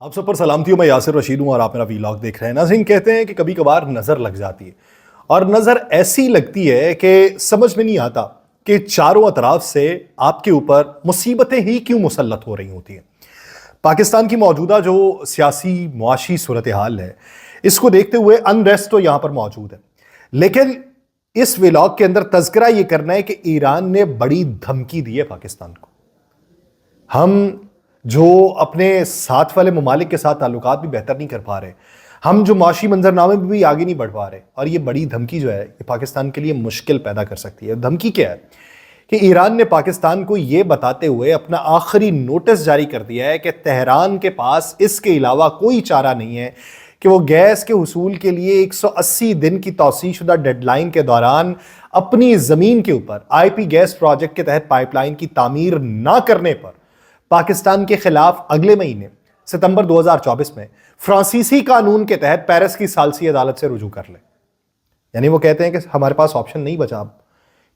आप सब पर सलामती हो। मैं यासिर रशीद हूं और आप मेरा वीलॉग देख रहे हैं। नाज़रीन, कहते हैं कि कभी कभार नजर लग जाती है और नजर ऐसी लगती है कि समझ में नहीं आता कि चारों अतराफ से आपके ऊपर मुसीबतें ही क्यों मुसल्लत हो रही होती हैं। पाकिस्तान की मौजूदा जो सियासी मुआशी सूरत हाल है, इसको देखते हुए अनरेस्ट तो यहां पर मौजूद है, लेकिन इस व्लॉग के अंदर तज़किरा यह करना है कि ईरान ने बड़ी धमकी दी है पाकिस्तान को। हम जो अपने साथ वाले ममालिक के साथ ताल्लुकात भी बेहतर नहीं कर पा रहे, हम जो माशी मंजरनामे में भी आगे नहीं बढ़ पा रहे, और ये बड़ी धमकी जो है ये पाकिस्तान के लिए मुश्किल पैदा कर सकती है। धमकी क्या है कि ईरान ने पाकिस्तान को ये बताते हुए अपना आखिरी नोटिस जारी कर दिया है कि तेहरान के पास इसके अलावा कोई चारा नहीं है कि वो गैस के हुसूल के लिए 180 दिन की तौसीशुदा डेडलाइन के दौरान अपनी जमीन के ऊपर आईपी गैस प्रोजेक्ट के तहत पाइपलाइन की तामीर ना करने पर पाकिस्तान के खिलाफ अगले महीने सितंबर 2024 में फ्रांसीसी कानून के तहत पेरिस की सालसी अदालत से रुजू कर ले। यानी वो कहते हैं कि हमारे पास ऑप्शन नहीं बचा अब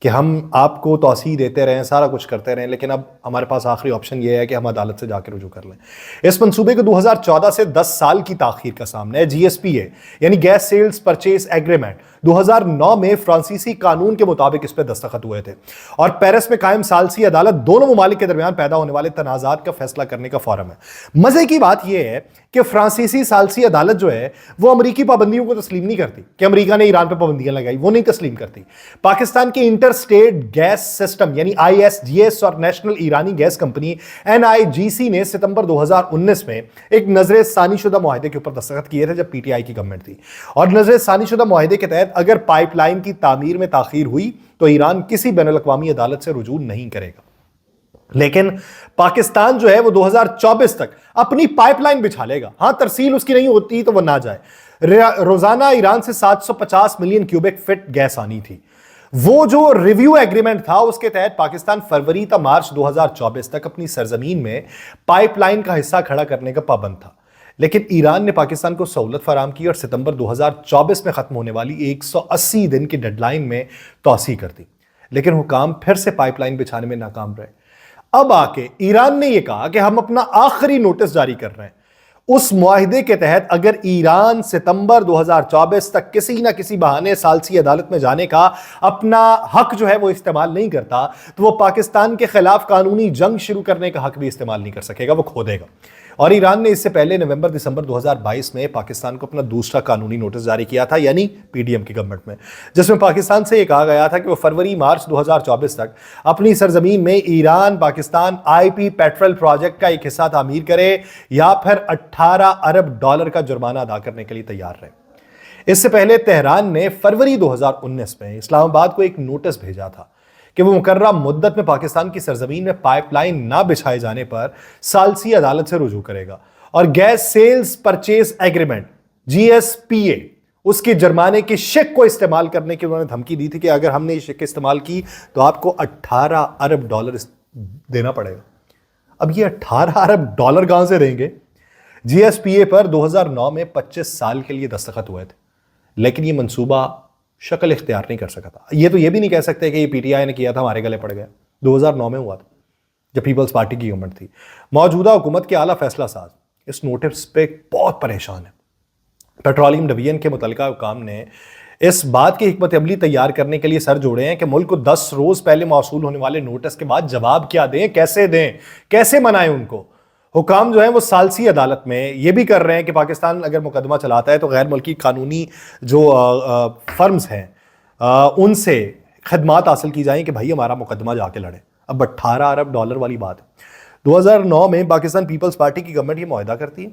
कि हम आपको तौसीह देते रहें, सारा कुछ करते रहें, लेकिन अब हमारे पास आखिरी ऑप्शन ये है कि हम अदालत से जाकर रुजू कर लें। इस मंसूबे को 2014 से 10 साल की ताखीर का सामना है। जीएसपीए यानी गैस सेल्स परचेज एग्रीमेंट 2009 में फ्रांसीसी कानून के मुताबिक इस पर दस्तखत हुए थे और पेरिस में कायम सालसी अदालत दोनों ममालिक के दरमियान पैदा होने वाले तनाजात का फैसला करने का फोरम है। मजे की बात यह है कि फ्रांसीसी सालसी अदालत जो है वो अमरीकी पाबंदियों को तस्लीम नहीं करती कि अमरीका ने ईरान पर पाबंदियां लगाई, वो नहीं तस्लीम करती। पाकिस्तान के इंटर स्टेट गैस सिस्टम यानी आईएसजीएस और नेशनल ईरानी गैस कंपनी एनआईजीसी ने सितंबर 2019 में एक नजर सानीशुदा मुआहदे के ऊपर दस्तखत किए थे जब पीटीआई की गवर्नमेंट थी। और नजर सानीशुदा मुआहदे के तहत अगर पाइपलाइन की तामीर में ताखीर हुई तो ईरान किसी बैनुल अक़वामी अदालत से रुजू नहीं करेगा। लेकिन पाकिस्तान जो है वो 2024 तक अपनी पाइपलाइन बिछा लेगा। हां, तरसील उसकी नहीं होती तो वह ना जाए। रोजाना ईरान से 750 मिलियन क्यूबिक फीट गैस आनी थी। वो जो रिव्यू एग्रीमेंट था उसके तहत पाकिस्तान फरवरी या मार्च 2024 तक अपनी सरजमीन में पाइपलाइन का हिस्सा खड़ा करने का पाबंद था, लेकिन ईरान ने पाकिस्तान को सहूलत फराम की और सितंबर 2024 में खत्म होने वाली 180 दिन की डेडलाइन में तौसीह कर दी। लेकिन हुकाम फिर से पाइपलाइन बिछाने में नाकाम रहे। अब आके ईरान ने यह कहा कि हम अपना आखिरी नोटिस जारी कर रहे हैं। उस मुआहिदे के तहत अगर ईरान सितंबर 2024 तक किसी ना किसी बहाने सालसी अदालत में जाने का अपना हक जो है वो इस्तेमाल नहीं करता तो वो पाकिस्तान के खिलाफ कानूनी जंग शुरू करने का हक भी इस्तेमाल नहीं कर सकेगा, वो खो देगा। और ईरान ने इससे पहले नवंबर दिसंबर 2022 में पाकिस्तान को अपना दूसरा कानूनी नोटिस जारी किया था, यानी पीडीएम की गवर्नमेंट में, जिसमें पाकिस्तान से यह कहा गया था कि वो फरवरी मार्च 2024 तक अपनी सरजमीन में Iran Pakistan IP petrol project का एक हिस्सा तामीर करे या फिर 18 अरब डॉलर का जुर्माना अदा करने के लिए तैयार रहे। इससे पहले तेहरान ने फरवरी 2019 में इस्लामाबाद को एक नोटिस भेजा था कि वो मुकर्रर मुद्दत में पाकिस्तान की सरजमीन में पाइपलाइन ना बिछाए जाने पर सालसी अदालत से रुजू करेगा और गैस सेल्स परचेज एग्रीमेंट जीएसपीए उसके जुर्माने के शेक को इस्तेमाल करने की उन्होंने धमकी दी थी कि अगर हमने ये शेक इस्तेमाल की तो आपको 18 अरब डॉलर देना पड़ेगा। अब ये 18 अरब डॉलर कहां से देंगे? जीएसपीए पर 2009 में 25 साल के लिए दस्तखत हुए थे, लेकिन ये मंसूबा शक्ल इख्तियार नहीं कर सका था। ये तो ये भी नहीं कह सकते कि ये पीटीआई ने किया था, हमारे गले पड़ गया। 2009 में हुआ था जब पीपल्स पार्टी की गवर्नमेंट थी। मौजूदा हुकूमत के आला फैसला साज इस नोटिस पे बहुत परेशान है। पेट्रोलियम डिवीजन के मुतलका हुकाम ने इस बात की हिकमत अमली तैयार करने के लिए सर जोड़े हैं कि मुल्क को 10 रोज पहले मौसूल होने वाले नोटिस के बाद जवाब क्या दें, कैसे मनाएं उनको। हुकाम जो है वो सालसी अदालत में ये भी कर रहे हैं कि पाकिस्तान अगर मुकदमा चलाता है तो गैर मुल्की कानूनी जो फर्म्स हैं उनसे खदमात हासिल की जाएं कि भाई हमारा मुकदमा जाके लड़े। अब 18 अरब डॉलर वाली बात है। 2009 में पाकिस्तान पीपल्स पार्टी की गवर्नमेंट ये मुआहदा करती है,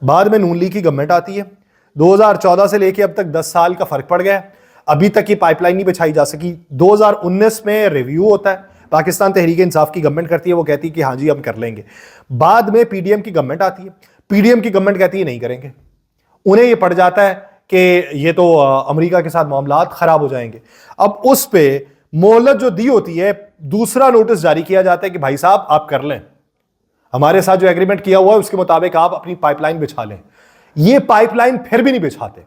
बाद में नून लीग की गवर्नमेंट आती है। 2014 से लेके अब तक 10 साल का फर्क पड़ गया, अभी तक ये पाइपलाइन नहीं बिछाई जा सकी। 2019 में रिव्यू होता है, पाकिस्तान तहरीक इंसाफ की गवर्नमेंट करती है, वो कहती है कि हाँ जी हम कर लेंगे। बाद में पीडीएम की गवर्नमेंट आती है, पीडीएम की गवर्नमेंट कहती है नहीं करेंगे। उन्हें ये पड़ जाता है कि ये तो अमेरिका के साथ मामलात खराब हो जाएंगे। अब उस पे मोहलत जो दी होती है, दूसरा नोटिस जारी किया जाता है कि भाई साहब आप कर लें, हमारे साथ जो एग्रीमेंट किया हुआ है उसके मुताबिक आप अपनी पाइपलाइन बिछा लें। ये पाइपलाइन फिर भी नहीं बिछाते।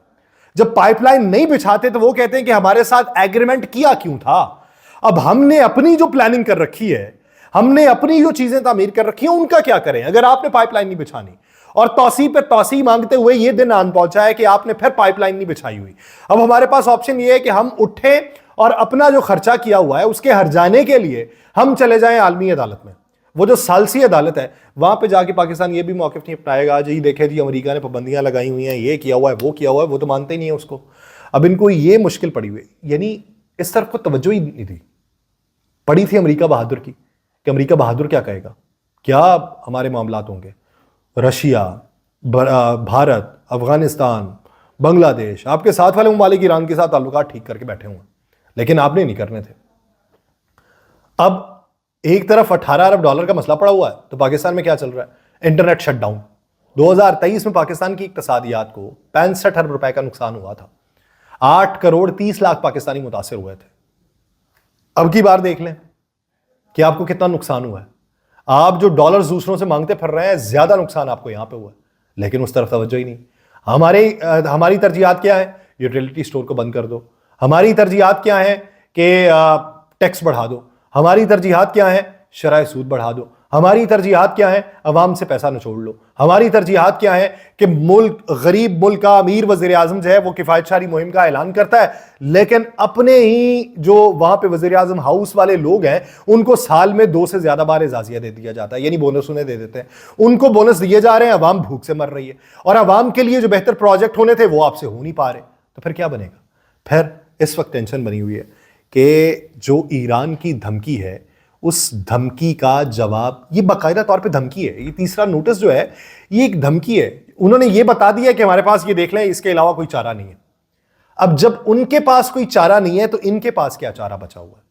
जब पाइपलाइन नहीं बिछाते तो वो कहते हैं कि हमारे साथ एग्रीमेंट किया क्यों था। अब हमने अपनी जो प्लानिंग कर रखी है, हमने अपनी जो चीजें तामीर कर रखी है, उनका क्या करें अगर आपने पाइपलाइन नहीं बिछानी। और तौसी पे तौसी मांगते हुए ये दिन आन पहुंचा है कि आपने फिर पाइपलाइन नहीं बिछाई हुई। अब हमारे पास ऑप्शन ये है कि हम उठे और अपना जो खर्चा किया हुआ है उसके हर्जाने के लिए हम चले जाएं आलमी अदालत में। वो जो सालसी अदालत है वहां पे जाके पाकिस्तान ये भी मौक़िफ़ नहीं अपनाएगा जी देखे जी अमेरिका ने पाबंदियां लगाई हुई हैं, ये किया हुआ है, वो किया हुआ है, वो तो मानते ही नहीं है उसको। अब इनको ये मुश्किल पड़ी हुई, यानी इस तरफ को तवज्जो ही नहीं दी। पड़ी थी अमेरिका बहादुर की कि अमेरिका बहादुर क्या कहेगा, क्या हमारे मामलात होंगे। रशिया, भारत, अफगानिस्तान, बांग्लादेश, आपके साथ वाले ममालिक ईरान के साथ ताल्लुकात ठीक करके बैठे हुए हैं, लेकिन आपने नहीं करने थे। अब एक तरफ 18 अरब डॉलर का मसला पड़ा हुआ है, तो पाकिस्तान में क्या चल रहा है, इंटरनेट शटडाउन। 2023 में पाकिस्तान की इक्तिसादियात को 65 अरब रुपए का नुकसान हुआ था। 8 करोड़ 30 लाख पाकिस्तानी मुतासिर हुए थे। अब की बार देख लें कि आपको कितना नुकसान हुआ है। आप जो डॉलर्स दूसरों से मांगते फिर रहे हैं, ज्यादा नुकसान आपको यहां पे हुआ है, लेकिन उस तरफ तवज्जो ही नहीं। हमारी तरजीहात क्या है, यूटिलिटी स्टोर को बंद कर दो। हमारी तरजीहात क्या है कि टैक्स बढ़ा दो। हमारी तरजीहात क्या है, शराय सूद बढ़ा दो। हमारी तरजीहात क्या है, अवाम से पैसा निचोड़ लो। हमारी तरजीहात क्या है कि गरीब मुल्क का अमीर वजीर आजम जो है वो किफायतशारी मुहिम का ऐलान करता है, लेकिन अपने ही जो वहां पे वजीर आजम हाउस वाले लोग हैं उनको साल में 2 से ज्यादा बार एजाजिया दे दिया जाता है, यानी बोनस उन्हें दे देते हैं। उनको बोनस दिए जा रहे हैं, अवाम भूख से मर रही है, और अवाम के लिए जो बेहतर प्रोजेक्ट होने थे वो आपसे हो नहीं पा रहे। तो फिर क्या बनेगा। फिर इस वक्त टेंशन बनी हुई है कि जो ईरान की धमकी है, उस धमकी का जवाब, ये बाकायदा तौर पे धमकी है, ये तीसरा नोटिस जो है ये एक धमकी है। उन्होंने ये बता दिया कि हमारे पास ये देख लें, इसके अलावा कोई चारा नहीं है। अब जब उनके पास कोई चारा नहीं है तो इनके पास क्या चारा बचा हुआ है।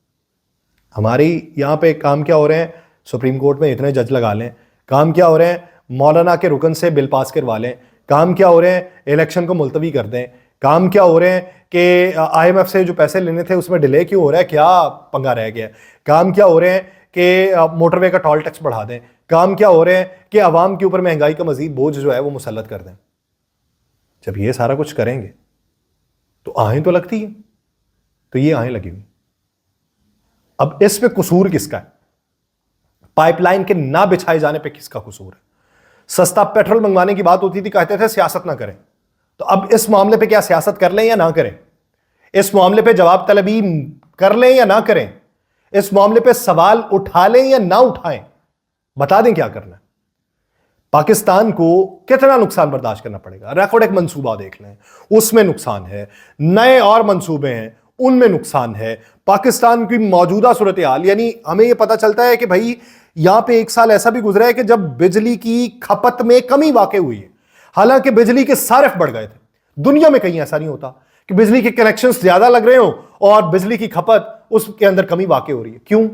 हमारे यहां पे काम क्या हो रहे हैं, सुप्रीम कोर्ट में इतने जज लगा लें। काम क्या हो रहे हैं, मौलाना के रुकन से बिल पास करवा लें। काम क्या हो रहे हैं, इलेक्शन को मुलतवी कर दें। काम क्या हो रहे हैं कि IMF से जो पैसे लेने थे उसमें डिले क्यों हो रहा है, क्या पंगा रह गया। काम क्या हो रहे हैं कि मोटरवे का टोल टैक्स बढ़ा दें। काम क्या हो रहे हैं कि अवाम के ऊपर महंगाई का मजीद बोझ जो है वो मुसल्लत कर दें। जब ये सारा कुछ करेंगे तो आहें तो लगती है, तो ये आहें लगी हुई। अब इसमें कसूर किसका है, पाइपलाइन के ना बिछाए जाने पे किसका कसूर है। सस्ता पेट्रोल मंगवाने की बात होती थी, कहते थे सियासत ना करें। तो अब इस मामले पे क्या सियासत कर लें या ना करें, इस मामले पे जवाब तलबी कर लें या ना करें, इस मामले पे सवाल उठा लें या ना उठाएं, बता दें क्या करना है। पाकिस्तान को कितना नुकसान बर्दाश्त करना पड़ेगा। रेकॉर्ड एक मंसूबा देख लें, उसमें नुकसान है, नए और मंसूबे हैं उनमें नुकसान है। पाकिस्तान की मौजूदा सूरत हाल, यानी हमें यह पता चलता है कि भाई यहां पे एक साल ऐसा भी गुजरा है कि जब बिजली की खपत में कमी वाकई हुई है, हालांकि बिजली के सारिफ बढ़ गए थे। दुनिया में कहीं ऐसा नहीं होता कि बिजली के कनेक्शंस ज्यादा लग रहे हो और बिजली की खपत उसके अंदर कमी वाकई हो रही है। क्यों,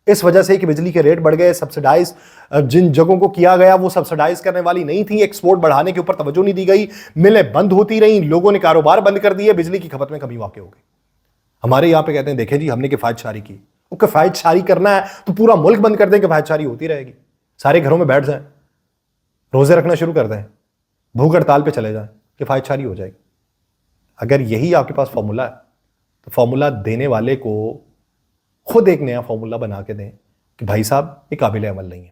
इस वजह से कि बिजली के रेट बढ़ गए, सब्सिडाइज जिन जगहों को किया गया वो सब्सिडाइज करने वाली नहीं थी, एक्सपोर्ट बढ़ाने के ऊपर तवज्जो नहीं दी गई, मिलें बंद होती रहीं, लोगों ने कारोबार बंद कर दिए, बिजली की खपत में कमी वाकई हो गई। हमारे यहां पे कहते हैं देखें जी हमने किफायतशारी की। वो किफायतशारी करना है तो पूरा मुल्क बंद कर दें, किफायतशारी होती रहेगी। सारे घरों में बैठ जाएं, रोजे रखना शुरू कर दें, भूख हड़ताल पे चले जाएं, किफायतशारी हो जाएगी। अगर यही आपके पास फॉर्मूला है तो फॉर्मूला देने वाले को खुद एक नया फॉर्मूला बना के दें कि भाई साहब ये काबिल अमल नहीं है।